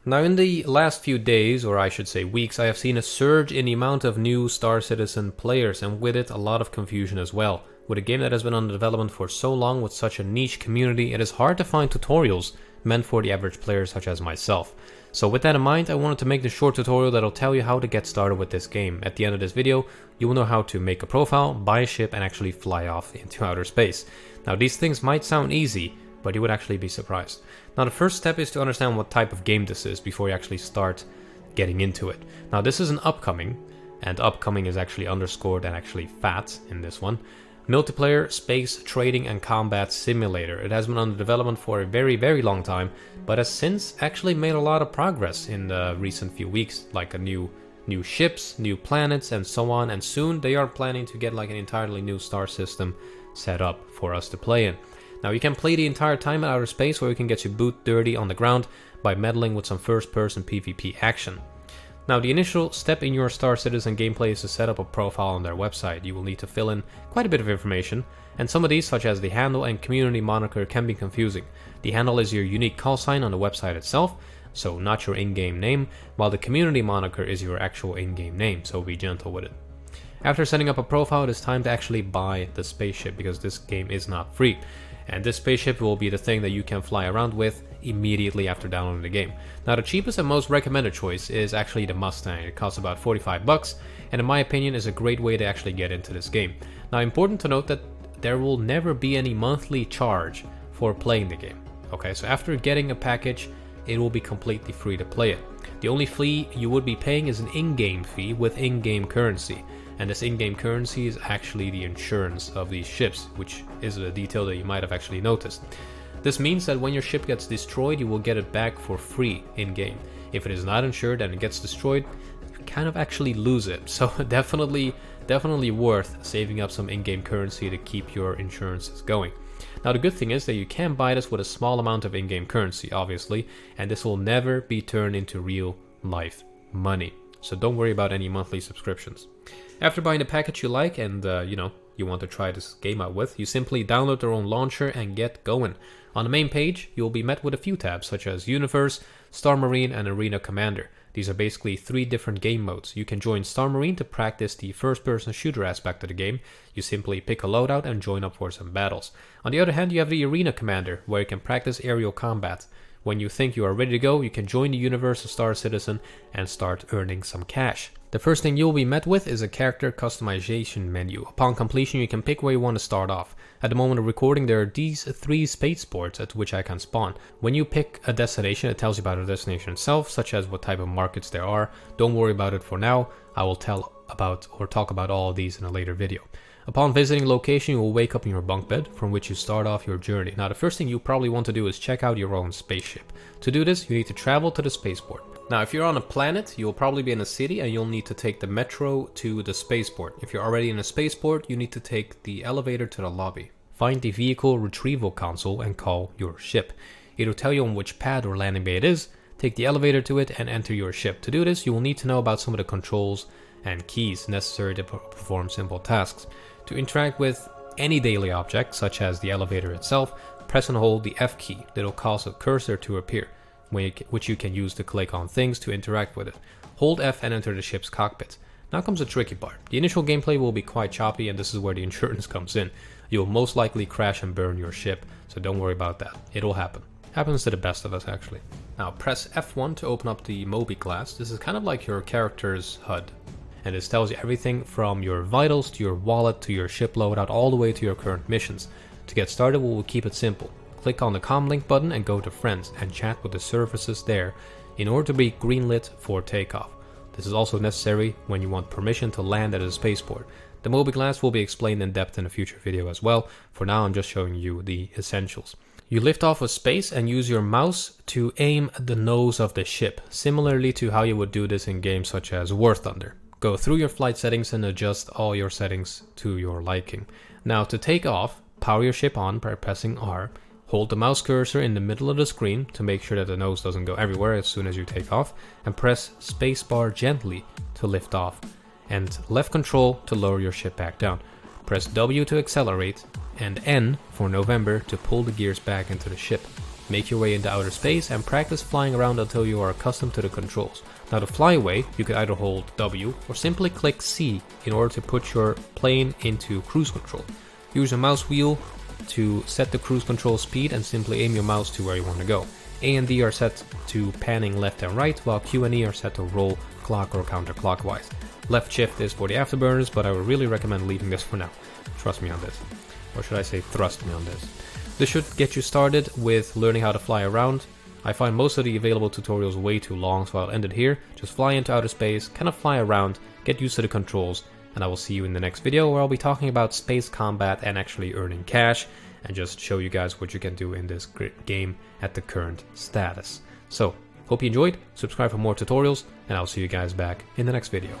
Now in the last few days, or I should say weeks, I have seen a surge in the amount of new Star Citizen players, and with it a lot of confusion as well. With a game that has been under development for so long with such a niche community, it is hard to find tutorials meant for the average player such as myself. So with that in mind, I wanted to make this short tutorial that'll tell you how to get started with this game. At the end of this video, you will know how to make a profile, buy a ship, and actually fly off into outer space. Now these things might sound easy, but you would actually be surprised. Now the first step is to understand what type of game this is before you actually start getting into it. Now this is an upcoming, and upcoming is actually underscored and actually fat in this one. Multiplayer, space, trading and combat simulator. It has been under development for a very long time, but has since actually made a lot of progress in the recent few weeks, like new ships, new planets and so on, and soon they are planning to get like an entirely new star system set up for us to play in. Now you can play the entire time in outer space, or you can get your boot dirty on the ground by meddling with some first-person PvP action. Now the initial step in your Star Citizen gameplay is to set up a profile on their website. You will need to fill in quite a bit of information, and some of these, such as the handle and community moniker, can be confusing. The handle is your unique call sign on the website itself, so not your in-game name, while the community moniker is your actual in-game name, so be gentle with it. After setting up a profile, it is time to actually buy the spaceship, because this game is not free. And this spaceship will be the thing that you can fly around with immediately after downloading the game. Now the cheapest and most recommended choice is actually the Mustang. It costs about 45 bucks, and in my opinion is a great way to actually get into this game. Now important to note that there will never be any monthly charge for playing the game. Okay, so after getting a package, it will be completely free to play it. The only fee you would be paying is an in-game fee with in-game currency. And this in-game currency is actually the insurance of these ships, which is a detail that you might have actually noticed. This means that when your ship gets destroyed, you will get it back for free in-game. If it is not insured and it gets destroyed, you kind of actually lose it. So definitely worth saving up some in-game currency to keep your insurances going. Now the good thing is that you can buy this with a small amount of in-game currency, obviously, and this will never be turned into real life money. So don't worry about any monthly subscriptions. After buying the package you like and you want to try this game out with, you simply download their own launcher and get going. On the main page, you will be met with a few tabs such as Universe, Star Marine and Arena Commander. These are basically 3 different game modes. You can join Star Marine to practice the first-person shooter aspect of the game. You simply pick a loadout and join up for some battles. On the other hand, you have the Arena Commander, where you can practice aerial combat. When you think you are ready to go, you can join the universe of Star Citizen and start earning some cash. The first thing you will be met with is a character customization menu. Upon completion, you can pick where you want to start off. At the moment of recording, there are these 3 spaceports at which I can spawn. When you pick a destination, it tells you about the destination itself, such as what type of markets there are. Don't worry about it for now. I will talk about all of these in a later video. Upon visiting location, you will wake up in your bunk bed, from which you start off your journey. Now the first thing you probably want to do is check out your own spaceship. To do this, you need to travel to the spaceport. Now if you're on a planet, you'll probably be in a city and you'll need to take the metro to the spaceport. If you're already in a spaceport, you need to take the elevator to the lobby. Find the vehicle retrieval console and call your ship. It'll tell you on which pad or landing bay it is. Take the elevator to it and enter your ship. To do this, you will need to know about some of the controls and keys necessary to perform simple tasks. To interact with any daily object, such as the elevator itself, press and hold the F key. That'll cause a cursor to appear, which you can use to click on things to interact with it. Hold F and enter the ship's cockpit. Now comes the tricky part. The initial gameplay will be quite choppy, and this is where the insurance comes in. You'll most likely crash and burn your ship, so don't worry about that. It'll happen. Happens to the best of us, actually. Now press F1 to open up the Moby glass. This is kind of like your character's HUD. And this tells you everything from your vitals to your wallet to your ship loadout, all the way to your current missions. To get started, we will keep it simple. Click on the comlink button and go to friends and chat with the services there in order to be greenlit for takeoff. This is also necessary when you want permission to land at a spaceport. The Moby glass will be explained in depth in a future video as well. For now, I'm just showing you the essentials. You lift off of space and use your mouse to aim the nose of the ship, similarly to how you would do this in games such as War Thunder. Go through your flight settings and adjust all your settings to your liking. Now to take off, power your ship on by pressing R. Hold the mouse cursor in the middle of the screen to make sure that the nose doesn't go everywhere as soon as you take off, and press spacebar gently to lift off, and left control to lower your ship back down. Press W to accelerate, and N for November to pull the gears back into the ship. make your way into outer space and practice flying around until you are accustomed to the controls. Now to fly away, you can either hold W or simply click C in order to put your plane into cruise control. Use a mouse wheel to set the cruise control speed and simply aim your mouse to where you want to go. A and D are set to panning left and right, while Q and E are set to roll clock or counterclockwise. Left shift is for the afterburners, but I would really recommend leaving this for now. Trust me on this. Or should I say thrust me on this. This should get you started with learning how to fly around. I find most of the available tutorials way too long, so I'll end it here. Just fly into outer space, kind of fly around, get used to the controls, and I will see you in the next video where I'll be talking about space combat and actually earning cash, and just show you guys what you can do in this great game at the current status. So, hope you enjoyed, subscribe for more tutorials, and I'll see you guys back in the next video.